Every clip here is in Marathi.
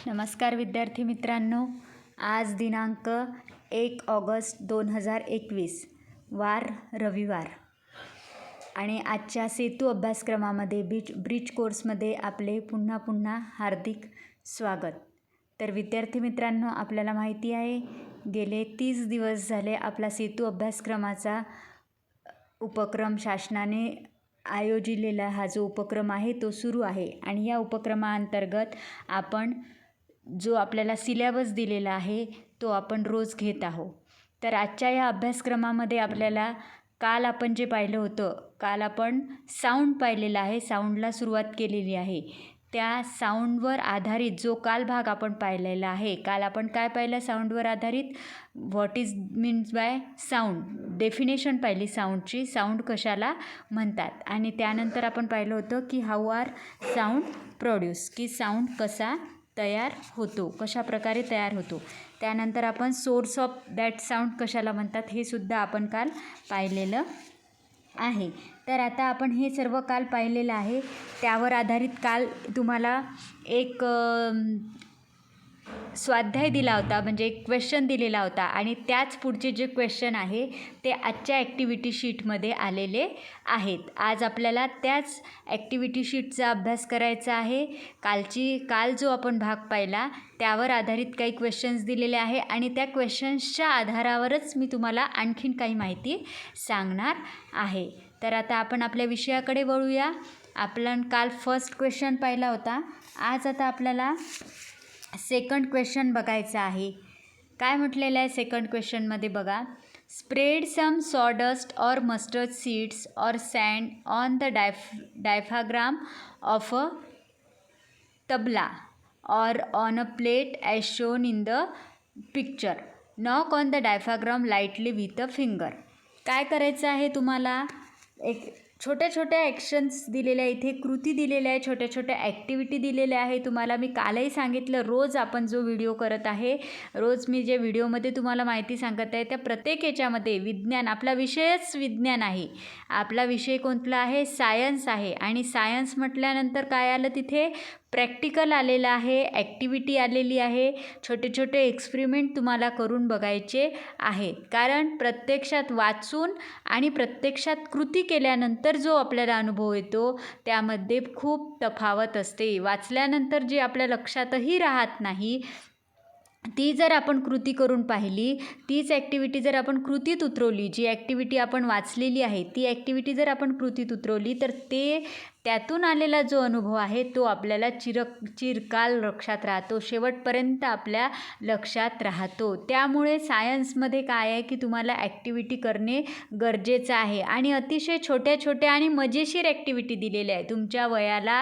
नमस्कार विद्यार्थी मित्रांनो, आज दिनांक 1 ऑगस्ट 2021 वार रविवार आणि आजच्या सेतू अभ्यासक्रमामध्ये ब्रिज कोर्समध्ये आपले पुन्हा हार्दिक स्वागत. तर विद्यार्थी मित्रांनो, आपल्याला माहिती आहे गेले 30 दिवस झाले आपला सेतू अभ्यासक्रमाचा उपक्रम शासनाने आयोजिलेला हा जो उपक्रम आहे तो सुरू आहे आणि या उपक्रमाअंतर्गत आपण जो आपल्याला सिलेबस दिलेला आहे तो आपण रोज घेत आहोत. तर आजच्या या अभ्यासक्रमामध्ये आपल्याला काल आपण जे पाहिलं होतं, काल आपण साऊंड पाहिलेला आहे, साऊंडला सुरुवात केलेली आहे. त्या साऊंडवर आधारित जो काल भाग आपण पाहिलेला आहे, काल आपण काय पाहिलं साऊंडवर आधारित, what is means by sound, definition पाहिली साऊंडची, साऊंड कशाला म्हणतात. आणि त्यानंतर आपण पाहिलं होतं की हाऊ आर साऊंड प्रोड्यूस, की साऊंड कसा तयार होतो, कशा प्रकारे तयार होतो. त्यानंतर आपण सोर्स ऑफ दॅट साऊंड कशाला म्हणतात हे सुद्धा आपण काल पाहिलेलं आहे. तर आता आपण हे सर्व काल पाहिलेलं आहे. त्यावर आधारित काल तुम्हाला एक स्वाध्याय दिला होता, म्हणजे एक क्वेश्चन दिलेला होता आणि त्याच पुढचे जे क्वेश्चन आहे ते आजच्या ॲक्टिव्हिटी शीटमध्ये आलेले आहेत. आज आपल्याला त्याच ॲक्टिव्हिटी शीटचा अभ्यास करायचा आहे. काल जो आपण भाग पाहिला त्यावर आधारित काही क्वेश्चन्स दिलेले आहे आणि त्या क्वेश्चन्सच्या आधारावरच मी तुम्हाला आणखीन काही माहिती सांगणार आहे. तर आता आपण आपल्या विषयाकडे वळूया. आपण काल फर्स्ट क्वेश्चन पाहिला होता. आज आता आपल्याला सेकंड क्वेश्चन बघायचा आहे. काय म्हटलेलं आहे सेकंड क्वेश्चनमध्ये बघा. Spread some sawdust or mustard seeds or sand on the diaphragm of a tabla or on a plate as shown in the picture. Knock on the diaphragm lightly with a finger. काय करायचं आहे तुम्हाला, एक छोट्या ॲक्शन्स दिलेल्या आहे, इथे कृती दिलेल्या आहे, छोट्या ॲक्टिव्हिटी दिलेल्या आहे तुम्हाला. मी कालही सांगितलं, रोज आपण जो व्हिडिओ करत आहे, रोज मी जे व्हिडिओमध्ये तुम्हाला माहिती सांगत आहे त्या प्रत्येक याच्यामध्ये विज्ञान, आपला विषयच विज्ञान आहे. आपला विषय कोणता आहे, सायन्स आहे. आणि सायन्स म्हटल्यानंतर काय आलं, तिथे प्रॅक्टिकल आलेलं आहे, ॲक्टिव्हिटी आलेली आहे, छोटे एक्सपेरिमेंट तुम्हाला करून बघायचे आहेत. कारण प्रत्यक्षात वाचून आणि प्रत्यक्षात कृती केल्यानंतर जो आपल्याला अनुभव येतो त्यामध्ये खूप तफावत असते. वाचल्यानंतर जे आपल्या लक्षातही राहत नाही, ती जर आपण कृती करून पाहिली, तीच ॲक्टिव्हिटी जर आपण कृतीत उतरवली, जी ॲक्टिव्हिटी आपण वाचलेली आहे ती ॲक्टिव्हिटी जर आपण कृतीत उतरवली, तर त्यातून आलेला जो अनुभव आहे तो आपल्याला चिरकाल लक्षात राहतो, शेवटपर्यंत आपल्या लक्षात राहतो. त्यामुळे सायन्समध्ये काय आहे की तुम्हाला ॲक्टिव्हिटी करणे गरजेचं आहे आणि अतिशय छोट्या आणि मजेशीर ॲक्टिव्हिटी दिलेल्या आहे. तुमच्या वयाला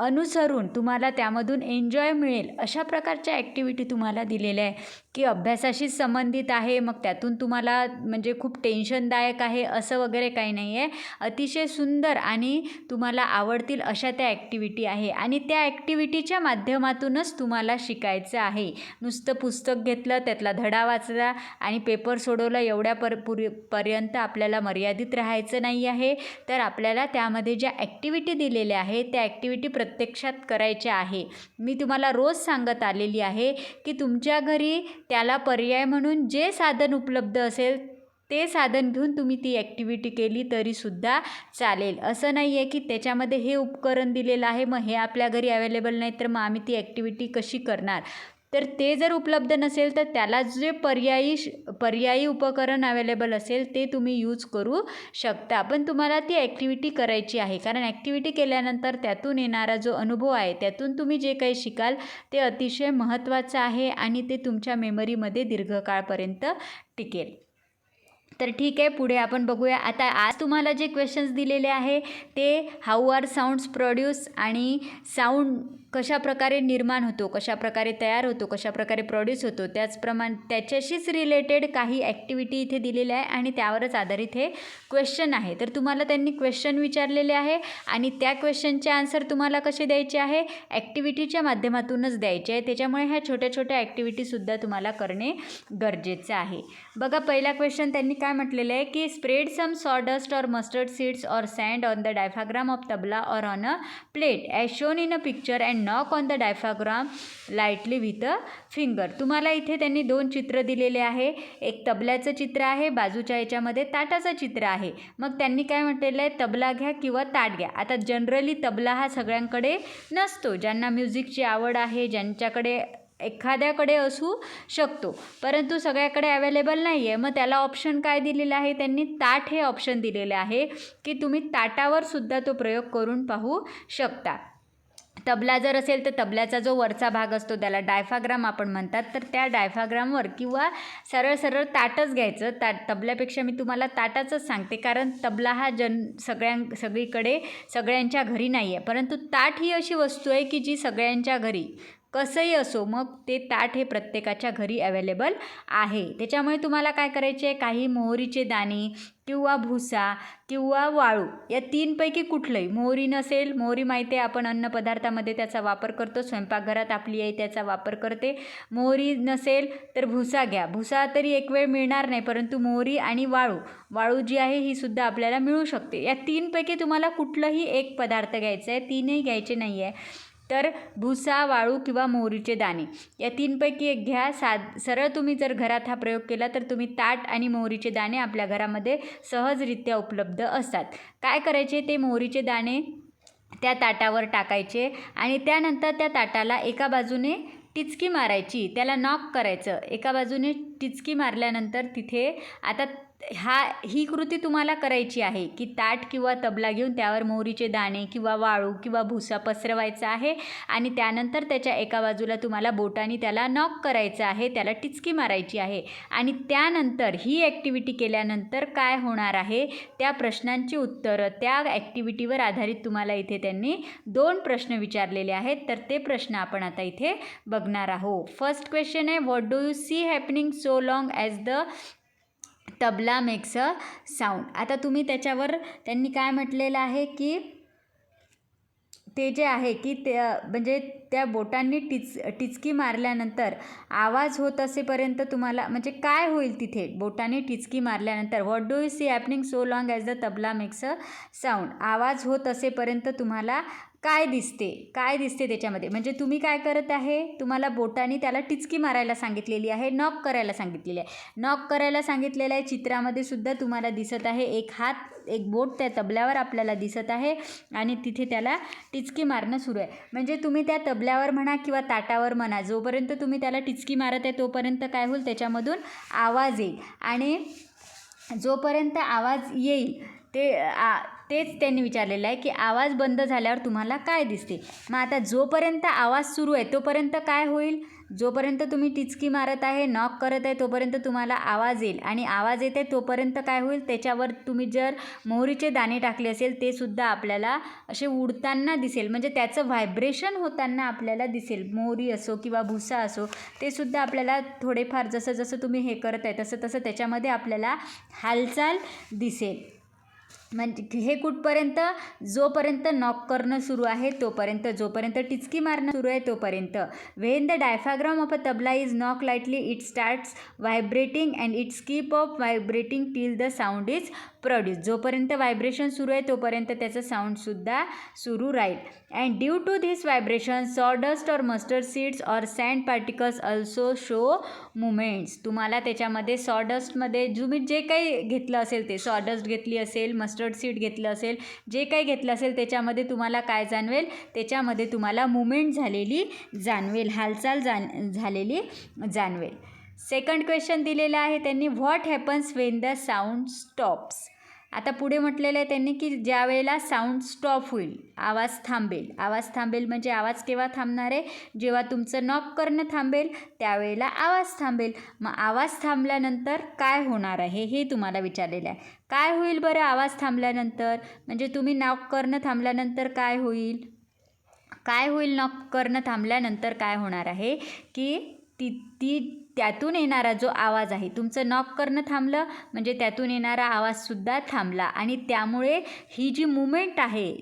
अनुसरून तुम्हाला त्यामधून एन्जॉय मिळेल अशा प्रकारच्या ॲक्टिव्हिटी तुम्हाला दिलेल्या आहे, की अभ्यासाशी संबंधित आहे, मग त्यातून तुम्हाला म्हणजे खूप टेन्शनदायक आहे असं वगैरे काही नाही आहे. अतिशय सुंदर आणि तुम्हाला आवडतील अशा त्या ॲक्टिव्हिटी आहे आणि त्या ॲक्टिव्हिटीच्या माध्यमातूनच तुम्हाला शिकायचं आहे. नुसतं पुस्तक घेतलं, त्यातला धडा वाचला आणि पेपर सोडवला एवढ्यापर्यंत आपल्याला मर्यादित राहायचं नाही आहे. तर आपल्याला त्यामध्ये ज्या ॲक्टिव्हिटी दिलेल्या आहेत त्या ॲक्टिव्हिटी प्रत्यक्षात करायच्या आहे. मी तुम्हाला रोज सांगत आलेली आहे की तुमच्या घरी त्याला पर्याय म्हणून जे साधन उपलब्ध असेल ते साधन घेऊन तुम्ही ती ॲक्टिव्हिटी केली तरीसुद्धा चालेल. असं नाही आहे की त्याच्यामध्ये हे उपकरण दिलेलं आहे, मग हे आपल्या घरी अवेलेबल नाही तर मग आम्ही ती ॲक्टिव्हिटी कशी करणार. तर ते जर उपलब्ध नसेल तर त्याला जे पर्यायी उपकरण अवेलेबल असेल ते तुम्ही यूज करू शकता. पण तुम्हाला ती ॲक्टिव्हिटी करायची आहे, कारण ॲक्टिव्हिटी केल्यानंतर त्यातून येणारा जो अनुभव आहे, त्यातून तुम्ही जे काही शिकाल ते अतिशय महत्त्वाचं आहे आणि ते तुमच्या मेमरीमध्ये दीर्घकाळपर्यंत टिकेल. तर ठीक आहे, पुढे आपण बघूया. आता आज तुम्हाला जे क्वेश्चन्स दिलेले आहे ते हाऊ आर साऊंड्स प्रोड्यूस आणि साऊंड कशा प्रकारे निर्माण होतो, कशा प्रकारे तयार होतो, कशा प्रकारे प्रोड्यूस होतो, त्याचप्रमाणे त्याच्याशीच रिलेटेड काही ॲक्टिव्हिटी इथे दिलेल्या आहे आणि त्यावरच आधारित हे क्वेश्चन आहे. तर तुम्हाला त्यांनी क्वेश्चन विचारलेले आहे आणि त्या क्वेश्चनचे आन्सर तुम्हाला कसे द्यायचे आहे, ॲक्टिव्हिटीच्या माध्यमातूनच द्यायचे आहे. त्याच्यामुळे ह्या छोट्या ॲक्टिव्हिटीसुद्धा तुम्हाला करणे गरजेचं आहे. बघा, पहिला क्वेश्चन त्यांनी काय म्हटलेलं आहे की spread some sawdust or mustard seeds or sand on the diaphragm of tabla or on a plate as shown in a picture and knock on the diaphragm lightly with a finger. तुम्हाला इथे त्यांनी 2 चित्र दिलेले आहे. एक तबल्याचं चित्र आहे, बाजूच्या याच्यामध्ये ताटाचं चित्र आहे. मग त्यांनी काय म्हटलेलं आहे, तबला घ्या किंवा ताट घ्या. आता जनरली तबला हा सगळ्यांकडे नसतो. ज्यांना म्युझिकची आवड आहे, ज्यांच्याकडे एखाद्याकडे असू शकतो, परंतु सगळ्याकडे अवेलेबल नाही आहे. मग त्याला ऑप्शन काय दिलेलं आहे, त्यांनी ताट हे ऑप्शन दिलेलं आहे की तुम्ही ताटावर सुद्धा तो प्रयोग करून पाहू शकता. तबला जर असेल तर तबल्याचा जो वरचा भाग असतो त्याला डायफ्राग्राम आपण म्हणतात, तर त्या डायफ्राग्रामवर किंवा सरळ सरळ ताटच घ्यायचं. तबल्यापेक्षा मी तुम्हाला ताटाचंच सांगते, कारण तबला हा सगळीकडे सगळ्यांच्या घरी नाही आहे, परंतु ताट ही अशी वस्तू आहे की जी सगळ्यांच्या घरी कसंही असो, मग ते ताट हे प्रत्येकाच्या घरी अवेलेबल आहे. त्याच्यामुळे तुम्हाला काय करायचे आहे, काही मोहरीचे दाणे किंवा भुसा किंवा वाळू या 3पैकी कुठलंही, मोहरी नसेल, मोहरी माहिती आहे आपण अन्नपदार्थामध्ये त्याचा वापर करतो, स्वयंपाकघरात आपली आई त्याचा वापर करते. मोहरी नसेल तर भुसा घ्या. भुसा तरी एक वेळ मिळणार नाही, परंतु मोहरी आणि वाळू जी आहे ही सुद्धा आपल्याला मिळू शकते. या 3पैकी तुम्हाला कुठलंही एक पदार्थ घ्यायचा आहे, 3ही घ्यायचे नाही आहे. तर भुसा, वाळू किंवा मोहरीचे दाणे या 3पैकी एक घ्या. सरळ तुम्ही जर घरात हा प्रयोग केला तर तुम्ही ताट आणि मोहरीचे दाणे आपल्या घरामध्ये सहजरित्या उपलब्ध असतात. काय करायचे, ते मोहरीचे दाणे त्या ताटावर टाकायचे आणि त्यानंतर त्या ताटाला एका बाजूने टिचकी मारायची, त्याला नॉक करायचं. एका बाजूने टिचकी मारल्यानंतर तिथे आता ही कृती तुम्हाला करायची आहे की ताट किंवा तबला घेऊन त्यावर मोहरीचे दाणे किंवा वाळू किंवा भुसा पसरवायचा आहे आणि त्यानंतर त्याच्या एका बाजूला तुम्हाला बोटाने त्याला नॉक करायचं आहे, त्याला टिचकी मारायची आहे. आणि त्यानंतर ही ॲक्टिव्हिटी केल्यानंतर काय होणार आहे, त्या प्रश्नांची उत्तरं त्या ॲक्टिव्हिटीवर आधारित तुम्हाला इथे त्यांनी 2 प्रश्न विचारलेले आहेत. तर ते प्रश्न आपण आता इथे बघणार आहोत. फर्स्ट क्वेश्चन आहे, what do you see happening so long as the tabla makes a sound. आता तुम्ही त्याच्यावर त्यांनी काय म्हटलेलं आहे की ते जे आहे की ते म्हणजे त्या बोटांनी टिचकी मारल्यानंतर आवाज होत असेपर्यंत तुम्हाला म्हणजे काय होईल तिथे बोटाने टिचकी मारल्यानंतर, what do you see happening so long as the tabla makes a sound, आवाज होत असेपर्यंत तुम्हाला काय दिसते त्याच्यामध्ये. म्हणजे तुम्ही काय करत आहे, तुम्हाला बोटाने त्याला टिचकी मारायला सांगितलेली आहे, नॉक करायला सांगितलेली आहे. नॉक करायला सांगितलेलं आहे, चित्रामध्ये सुद्धा तुम्हाला दिसत आहे. एक हात, एक बोट त्या तबल्यावर आपल्याला दिसत आहे आणि तिथे त्याला टिचकी मारणं सुरू आहे. म्हणजे तुम्ही त्या तबल्यावर म्हणा किंवा ताटावर म्हणा, जोपर्यंत तुम्ही त्याला टिचकी मारत आहे तोपर्यंत काय होईल, त्याच्यामधून आवाज येईल आणि जोपर्यंत आवाज येईल तेच त्यांनी विचारलेलं आहे की आवाज बंद झाल्यावर तुम्हाला काय दिसते. मग आता जोपर्यंत आवाज सुरू आहे तोपर्यंत काय होईल, जोपर्यंत तुम्ही टिचकी मारत आहे, नॉक करत आहे, तोपर्यंत तुम्हाला आवाज येईल आणि आवाज येते तोपर्यंत काय होईल, त्याच्यावर तुम्ही जर मोहरीचे दाणे टाकले असेल ते सुद्धा आपल्याला असे उडताना दिसेल, म्हणजे त्याचं व्हायब्रेशन होताना आपल्याला दिसेल. मोहरी असो किंवा भुसा असो ते सुद्धा आपल्याला थोडेफार जसं जसं तुम्ही हे करत आहे तसं तसं त्याच्यामध्ये आपल्याला हालचाल दिसेल. म्हणजे हे कुठपर्यंत, जोपर्यंत नॉक करणं सुरू आहे तोपर्यंत, जोपर्यंत टिचकी मारणं सुरू आहे तोपर्यंत. When the diaphragm of a tabla is knock lightly it starts vibrating and it's keep of vibrating till the sound is produce. जोपर्यंत व्हायब्रेशन सुरू आहे तोपर्यंत त्याचं साऊंडसुद्धा सुरू राहील. And due to this vibration sawdust or mustard seeds or sand particles also show movements. तुम्हाला त्याच्यामध्ये सॉडस्टमध्ये तुम्ही जे काही घेतलं असेल, ते सॉडस्ट घेतली असेल, मस्टर्ड सीड घेतलं असेल, जे काही घेतलं असेल त्याच्यामध्ये तुम्हाला काय जाणवेल, त्याच्यामध्ये तुम्हाला मुमेंट झालेली जाणवेल, हालचाल झालेली जाणवेल. सेकंड क्वेश्चन दिलेला आहे त्यांनी, what happens when the sound stops. आता पुढे म्हटलेलं आहे त्यांनी की ज्या वेळेला साऊंड स्टॉप होईल, आवाज थांबेल. आवाज थांबेल म्हणजे आवाज केव्हा थांबणार आहे, जेव्हा तुमचं नॉक करणं थांबेल त्यावेळेला आवाज थांबेल. मग आवाज थांबल्यानंतर काय होणार आहे हे तुम्हाला विचारलेलं आहे. काय होईल बरं आवाज थांबल्यानंतर, म्हणजे तुम्ही नॉक करणं थांबल्यानंतर काय होईल, नॉक करणं थांबल्यानंतर काय होणार आहे की ती त्यातून येणारा जो आवाज आहे, तुमचं नॉक करणं थांबलं म्हणजे त्यातून येणारा आवाजसुद्धा थांबला आणि त्यामुळे ही जी मुवमेंट आहे,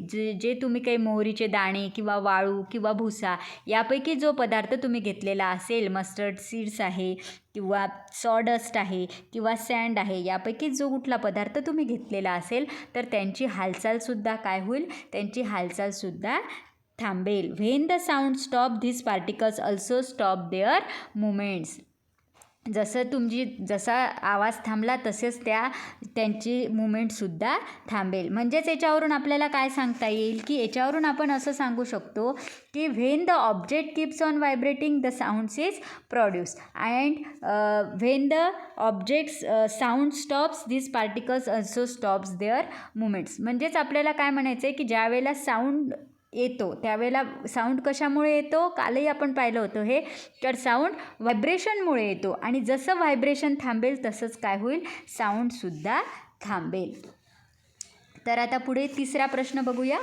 जे तुम्ही काही मोहरीचे दाणे किंवा वाळू किंवा भुसा यापैकी जो पदार्थ तुम्ही घेतलेला असेल, मस्टर्ड सीड्स आहे किंवा सॉडस्ट आहे किंवा सँड आहे, यापैकी जो कुठला पदार्थ तुम्ही घेतलेला असेल तर त्यांची हालचालसुद्धा काय होईल, त्यांची हालचालसुद्धा थांबेल. When the sound stop this particles also stop their movements. जसा आवाज थांबला तसेच त्यांची मुवमेंटसुद्धा थांबेल. म्हणजेच याच्यावरून आपल्याला काय सांगता येईल की याच्यावरून आपण असं सांगू शकतो की when the object keeps on vibrating the sounds is produce and when the objects sound stops this particles also stops their movements. म्हणजेच आपल्याला काय म्हणायचं आहे की ज्यावेळेला साऊंड येतो त्यावेळेला साऊंड कशामुळे येतो, कालही आपण पाहिलं होतं हे, तर साऊंड व्हायब्रेशनमुळे येतो आणि जसं व्हायब्रेशन थांबेल तसंच काय होईल, साऊंडसुद्धा थांबेल. तर आता पुढे तिसरा प्रश्न बघूया.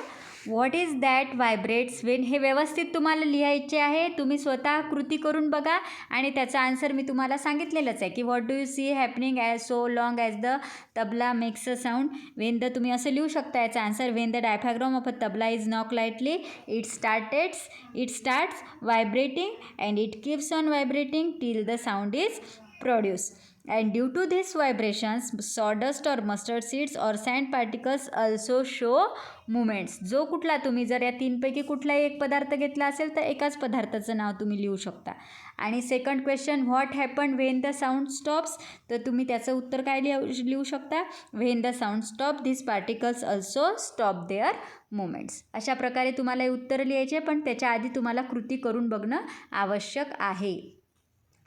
What is that vibrates Wien. हे व्यवस्थित तुम्हाला लिहायचे आहे, तुम्ही स्वतः कृती करून बघा आणि त्याचा आन्सर मी तुम्हाला सांगितलेलंच आहे की what do you see happening as so long as the tabla makes a sound. When the तुम्ही असं लिहू शकता याचा answer. When the diaphragm of a tabla is knock lightly it starts vibrating and it keeps on vibrating till the sound is produce. And due to these vibrations, sawdust or mustard seeds or sand particles also show movements. जो कुठला तुम्ही जर या तीनपैकी कुठलाही एक पदार्थ घेतला असेल तर एकाच पदार्थाचं नाव तुम्ही लिहू शकता. आणि second question, what happen when the sound stops, तर तुम्ही त्याचं उत्तर काय लिहू शकता, when the sound stop this particles also stop their movements. अशा प्रकारे तुम्हाला हे उत्तर लिहायचे, पण त्याच्या आधी तुम्हाला कृती करून बघणं आवश्यक आहे.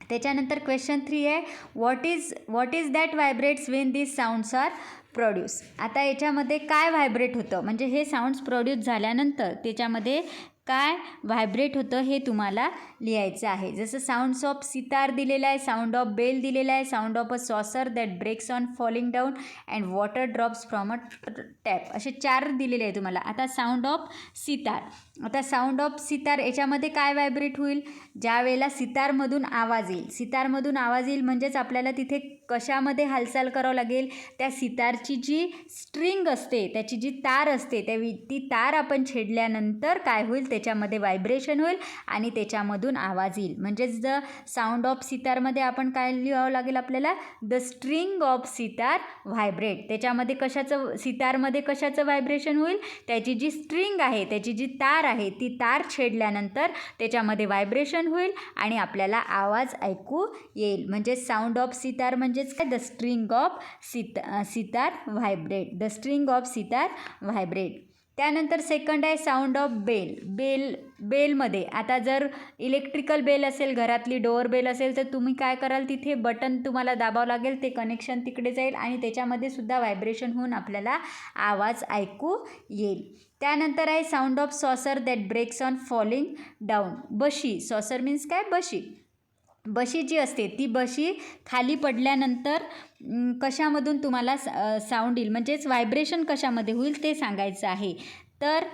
त्याच्यानंतर क्वेश्चन 3 आहे, what is that vibrates when this sounds are produce. आता याच्यामध्ये काय व्हायब्रेट होतं, म्हणजे हे साऊंड्स प्रोड्यूस झाल्यानंतर त्याच्यामध्ये काय व्हायब्रेट होतं हे तुम्हाला लिहायचं आहे. जसं साऊंड्स ऑफ सितार दिलेला आहे, साऊंड ऑफ बेल दिलेला आहे, sound of a saucer that breaks on falling down and water drops from a tap, असे 4 दिलेले आहे तुम्हाला. आता साऊंड ऑफ सितार, याच्यामध्ये काय व्हायब्रेट होईल, ज्या वेळेला सितारमधून आवाज येईल म्हणजेच आपल्याला तिथे कशामध्ये हालचाल करावं लागेल, त्या सितारची जी स्ट्रिंग असते, त्याची जी तार असते ती तार आपण छेडल्यानंतर काय होईल, त्याच्यामध्ये व्हायब्रेशन होईल आणि त्याच्यामधून आवाज येईल. म्हणजेच द साऊंड ऑफ सितारमध्ये आपण काय लिहावं लागेल आपल्याला, the string of sitar vibrate. त्याच्यामध्ये सितारमध्ये कशाचं व्हायब्रेशन होईल, त्याची जी स्ट्रिंग आहे, त्याची जी तार आहे, ती तार छेडल्यानंतर त्याच्यामध्ये व्हायब्रेशन होईल आणि आपल्याला आवाज ऐकू येईल. म्हणजे साऊंड ऑफ सितार म्हणजेच काय, the string of sitar vibrate. त्यानंतर सेकंड आहे साऊंड ऑफ बेलमध्ये. आता जर इलेक्ट्रिकल बेल असेल, घरातली डोअर बेल असेल, तर तुम्ही काय कराल, तिथे बटन तुम्हाला दाबावं लागेल, ते कनेक्शन तिकडे जाईल आणि त्याच्यामध्ये सुद्धा व्हायब्रेशन होऊन आपल्याला आवाज ऐकू येईल. त्यानंतर आहे sound of saucer that breaks on falling down. बशी, सॉसर मीन्स काय, बशी जी असते ती बशी खाली पडल्यानंतर कशामधून तुम्हाला साऊंड येईल, म्हणजेच व्हायब्रेशन कशामध्ये होईल ते सांगायचं आहे. तर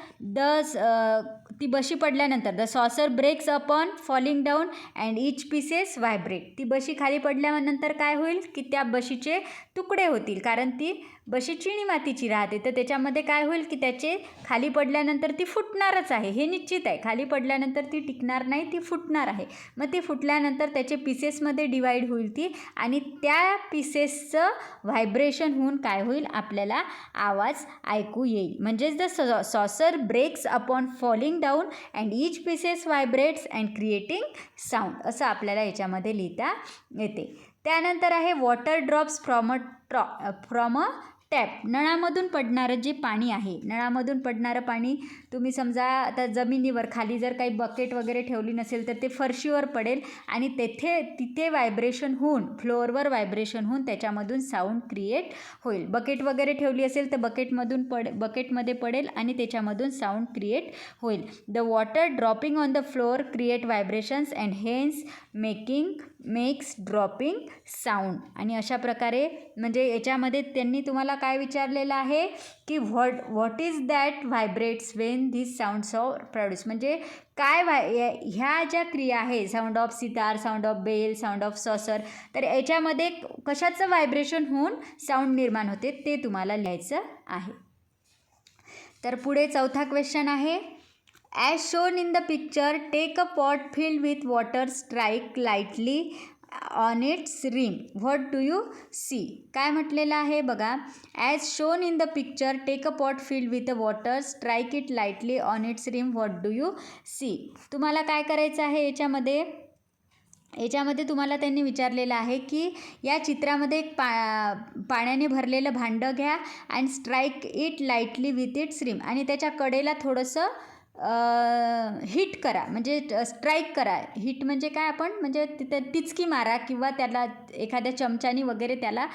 ती बशी पडल्यानंतर the saucer breaks upon falling down and each pieces vibrate. ती बशी खाली पडल्यानंतर काय होईल की त्या बशीचे तुकडे होतील, कारण ती बशी चिनी मातीची राहते, तर त्याच्यामध्ये काय होईल की त्याचे खाली पडल्यानंतर ती फुटणारच आहे, हे निश्चित आहे. खाली पडल्यानंतर ती टिकणार नाही, ती फुटणार आहे. मग ती फुटल्यानंतर त्याचे पीसेसमध्ये डिवाईड होईल ती, आणि त्या पीसेसचं व्हायब्रेशन होऊन काय होईल, आपल्याला आवाज ऐकू येईल. म्हणजेच the saucer breaks upon falling down and each pieces vibrates and creating sound, असं आपल्याला याच्यामध्ये लिहिता येते. त्यानंतर आहे water drops from a tap. नळामधून पडणारं जे पाणी आहे, नळामधून पडणारं पाणी तुम्ही समजा आता जमिनीवर खाली जर काही बकेट वगैरे ठेवली नसेल तर ते फरशीवर पडेल आणि तिथे व्हायब्रेशन होऊन, फ्लोअरवर व्हायब्रेशन होऊन त्याच्यामधून साऊंड क्रिएट होईल. बकेट वगैरे ठेवली असेल तर बकेटमध्ये पडेल आणि त्याच्यामधून साऊंड क्रिएट होईल. The water dropping on the floor create vibrations and hence makes dropping sound. आणि अशा प्रकारे म्हणजे याच्यामध्ये त्यांनी तुम्हाला काय विचारलेलं आहे की what is that vibrates when when this sounds or produce. म्हणजे काय ह्या ज्या क्रिया आहे, sound of sitar, sound of bell, sound of saucer, तर याच्यामध्ये कशाचं व्हायब्रेशन होऊन साऊंड निर्माण होते ते तुम्हाला लिहायचं आहे. तर पुढे चौथा क्वेश्चन आहे, as shown in the picture take a pot filled with water, strike lightly on its rim, what do you see. काय म्हटलेलं आहे बघा, as shown in the picture take a pot filled with water, strike it lightly on its rim, what do you see. तुम्हाला काय करायचं आहे याच्यामध्ये तुम्हाला त्यांनी विचारलेलं आहे की या चित्रामध्ये एक पाण्याने भरलेलं भांडं घ्या आणि strike it lightly with its rim, आणि त्याच्या कडेला थोडंसं हिट करा, म्हणजे स्ट्राईक करा. हिट म्हणजे काय, आपण म्हणजे तिथे टिचकी मारा किंवा त्याला एखाद्या चमच्यानी वगैरे त्याला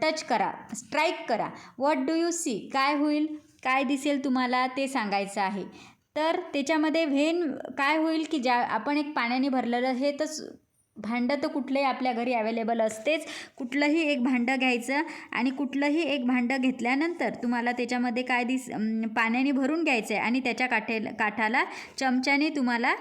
टच करा, स्ट्राईक करा. व्हॉट डू यू सी, काय होईल, काय दिसेल तुम्हाला ते सांगायचं आहे. तर त्याच्यामध्ये व्हेन काय होईल की ज्या आपण एक पाण्याने भरलेलं हे तर भांडं तर कुठलंही आपल्या घरी अवेलेबल असतेच. कुठलंही एक भांडं घ्यायचं आणि कुठलंही एक भांडं घेतल्यानंतर तुम्हाला त्याच्यामध्ये काय पाण्याने भरून घ्यायचं आहे आणि त्याच्या काठाला चमच्याने तुम्हाला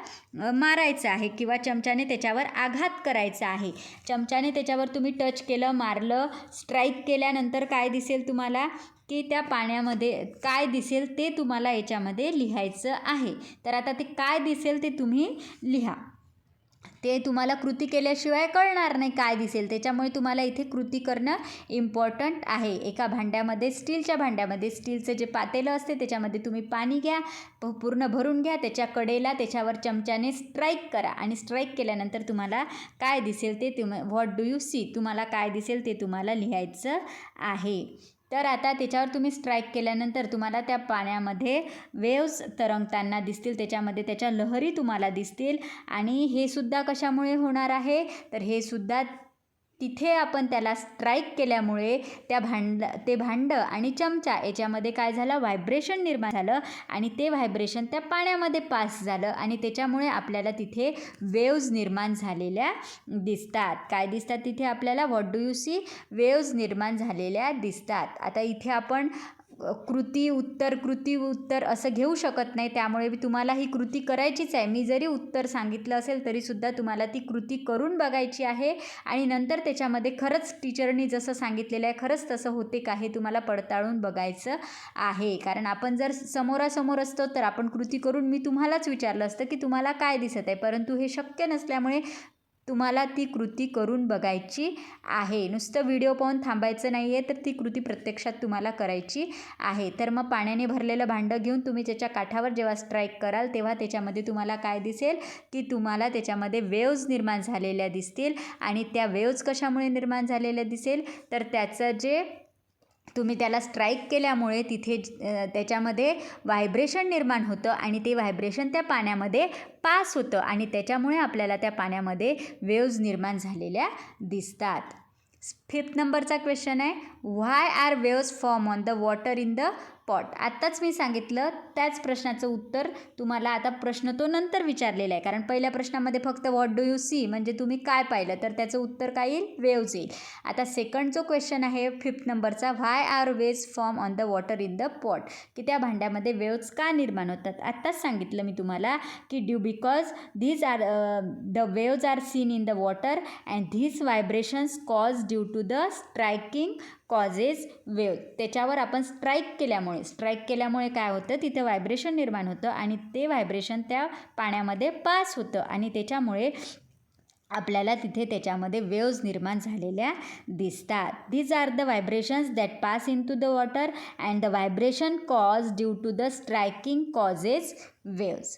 मारायचं आहे किंवा चमच्याने त्याच्यावर आघात करायचा आहे. चमच्याने त्याच्यावर तुम्ही टच केलं, मारलं, स्ट्राईक केल्यानंतर काय दिसेल तुम्हाला की त्या पाण्यामध्ये काय दिसेल ते तुम्हाला याच्यामध्ये लिहायचं आहे. तर आता ते काय दिसेल ते तुम्ही लिहा. ते तुम्हाला कृती केल्याशिवाय कळणार नाही काय दिसेल, त्याच्यामुळे तुम्हाला इथे कृती करणं इम्पॉर्टंट आहे. एका भांड्यामध्ये, स्टीलच्या भांड्यामध्ये, स्टीलचं जे पातेलं असते त्याच्यामध्ये तुम्ही पाणी घ्या, पूर्ण भरून घ्या, त्याच्या कडेला त्याच्यावर चमच्याने स्ट्राईक करा आणि स्ट्राईक केल्यानंतर तुम्हाला काय दिसेल ते व्हॉट डू यू सी, तुम्हाला काय दिसेल ते तुम्हाला लिहायचं आहे. तर आता त्याच्यावर तुम्ही स्ट्राईक केल्यानंतर तुम्हाला त्या पाण्यामध्ये वेव्स तरंगताना दिसतील, त्याच्यामध्ये त्याच्या लहरी तुम्हाला दिसतील. आणि हे सुद्धा कशामुळे होणार आहे, तर हे सुद्धा तिथे आपण त्याला स्ट्राईक केल्यामुळे ते भांडं आणि चमचा याच्यामध्ये काय झालं, व्हायब्रेशन निर्माण झालं आणि ते व्हायब्रेशन त्या पाण्यामध्ये पास झालं आणि त्याच्यामुळे आपल्याला तिथे वेव्ज निर्माण झालेल्या दिसतात. काय दिसतात तिथे आपल्याला, what do you see, waves निर्माण झालेल्या दिसतात. आता इथे आपण कृती उत्तर असं घेऊ शकत नाही, त्यामुळे तुम्हाला ही कृती करायचीच आहे. मी जरी उत्तर सांगितलं असेल तरीसुद्धा तुम्हाला ती कृती करून बघायची आहे आणि नंतर त्याच्यामध्ये खरंच टीचरनी जसं सांगितलेलं आहे खरंच तसं होते का हे तुम्हाला पडताळून बघायचं आहे. कारण आपण जर समोरासमोर असतो तर आपण कृती करून मी तुम्हालाच विचारलं असतं की तुम्हाला काय दिसत आहे, परंतु हे शक्य नसल्यामुळे तुम्हाला ती कृती करून बघायची आहे. नुसतं व्हिडिओ पाहून थांबायचं नाही आहे, तर ती कृती प्रत्यक्षात तुम्हाला करायची आहे. तर मग पाण्याने भरलेलं भांडं घेऊन तुम्ही त्याच्या काठावर जेव्हा स्ट्राईक कराल तेव्हा त्याच्यामध्ये तुम्हाला काय दिसेल की तुम्हाला त्याच्यामध्ये वेव्ज निर्माण झालेल्या दिसतील. आणि त्या वेव्ज कशामुळे निर्माण झालेल्या दिसेल, तर त्याचं जे तुम्ही त्याला स्ट्राईक केल्यामुळे तिथे त्याच्यामध्ये व्हायब्रेशन निर्माण होतं आणि ते व्हायब्रेशन त्या पाण्यामध्ये पास होतं आणि त्याच्यामुळे आपल्याला त्या पाण्यामध्ये वेव्ज निर्माण झालेल्या दिसतात. 5th नंबरचा क्वेश्चन आहे, why are waves form on the water in the pot. आत्ताच मी सांगितलं त्याच प्रश्नाचं उत्तर तुम्हाला, आता प्रश्न तो नंतर विचारलेला आहे. कारण पहिल्या प्रश्नामध्ये फक्त व्हॉट डू यू सी म्हणजे तुम्ही काय पाहिलं, तर त्याचं उत्तर काय येईल, वेव्ज येईल. आता सेकंड जो क्वेश्चन आहे 5th नंबरचा, why are waves form on the water in the pot, की त्या भांड्यामध्ये वेव्ज का निर्माण होतात. आत्ताच सांगितलं मी तुम्हाला की because these are the waves are seen in the water and these vibrations cause due to the striking causes wave. त्याच्यावर आपण स्ट्राईक केल्यामुळे काय होतं, तिथे व्हायब्रेशन निर्माण होतं आणि ते व्हायब्रेशन त्या पाण्यामध्ये पास होतं आणि त्याच्यामुळे आपल्याला तिथे त्याच्यामध्ये वेव्ज निर्माण झालेल्या दिसतात. These are the vibrations that pass into the water and the vibration cause due to the striking causes waves.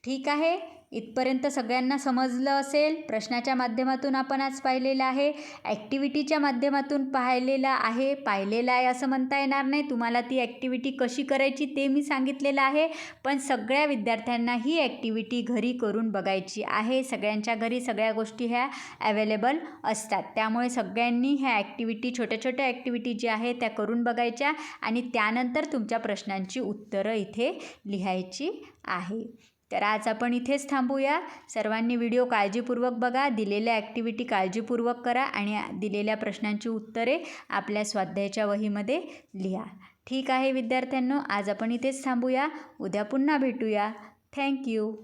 ठीक आहे, इथपर्यंत सगळ्यांना समजलं असेल. प्रश्नाच्या माध्यमातून आपण आज पाहिलेलं आहे, ॲक्टिव्हिटीच्या माध्यमातून पाहिलेलं आहे असं म्हणता येणार नाही. तुम्हाला ती ॲक्टिव्हिटी कशी करायची ते मी सांगितलेलं आहे, पण सगळ्या विद्यार्थ्यांना ही ॲक्टिव्हिटी घरी करून बघायची आहे. सगळ्यांच्या घरी सगळ्या गोष्टी ह्या अवेलेबल असतात, त्यामुळे सगळ्यांनी ह्या ॲक्टिव्हिटी, छोट्या छोट्या ॲक्टिव्हिटी जी आहे त्या करून बघायच्या आणि त्यानंतर तुमच्या प्रश्नांची उत्तरं इथे लिहायची आहे. तर आज आपण इथेच थांबूया. सर्वांनी व्हिडिओ काळजीपूर्वक बघा, दिलेल्या ॲक्टिव्हिटी काळजीपूर्वक करा आणि दिलेल्या प्रश्नांची उत्तरे आपल्या स्वाध्यायाच्या वहीमध्ये लिहा. ठीक आहे विद्यार्थ्यांनो, आज आपण इथेच थांबूया. उद्या पुन्हा भेटूया. थँक्यू.